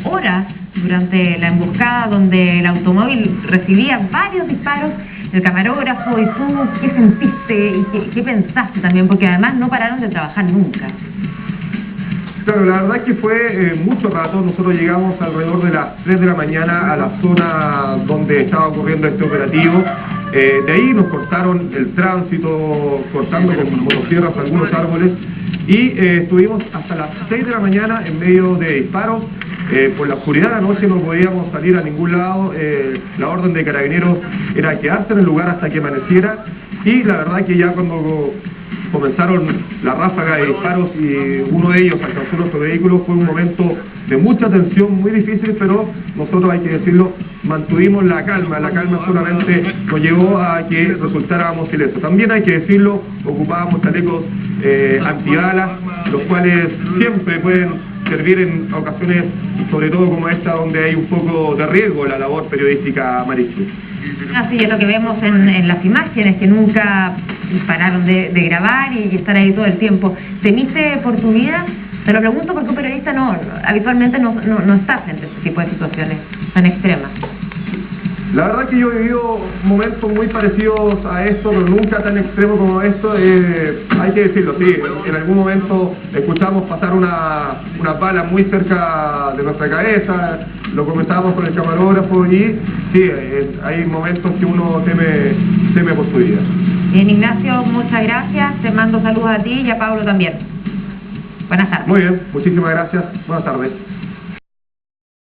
horas durante la emboscada donde el automóvil recibía varios disparos, el camarógrafo y tú, ¿qué sentiste y qué pensaste también? Porque además no pararon de trabajar nunca. Claro, la verdad es que fue mucho rato. Nosotros llegamos alrededor de las 3 de la mañana a la zona donde estaba ocurriendo este operativo. De ahí nos cortaron el tránsito, cortando con motosierras algunos árboles, y estuvimos hasta las 6 de la mañana en medio de disparos. Por la oscuridad de la noche no podíamos salir a ningún lado. La orden de Carabineros era quedarse en el lugar hasta que amaneciera, y la verdad que ya cuando comenzaron la ráfaga de disparos y uno de ellos alcanzó nuestro vehículo, fue un momento de mucha tensión, muy difícil, pero nosotros, hay que decirlo, mantuvimos la calma solamente nos llevó a que resultáramos ilesos. También hay que decirlo, ocupábamos chalecos antibalas, los cuales siempre pueden servir en ocasiones, sobre todo como esta, donde hay un poco de riesgo la labor periodística, Marichu. Así es lo que vemos en las imágenes, que nunca pararon de grabar y estar ahí todo el tiempo. ¿Temiste por tu vida? Te lo pregunto porque un periodista habitualmente no está frente a este tipo de situaciones tan extremas. La verdad que yo he vivido momentos muy parecidos a esto, pero nunca tan extremo como esto. Hay que decirlo, sí, en algún momento escuchamos pasar unas balas muy cerca de nuestra cabeza, lo comentábamos con el camarógrafo, y sí, hay momentos que uno teme por su vida. Bien, Ignacio, muchas gracias, te mando saludos a ti y a Pablo también. Buenas tardes. Muy bien, muchísimas gracias, buenas tardes.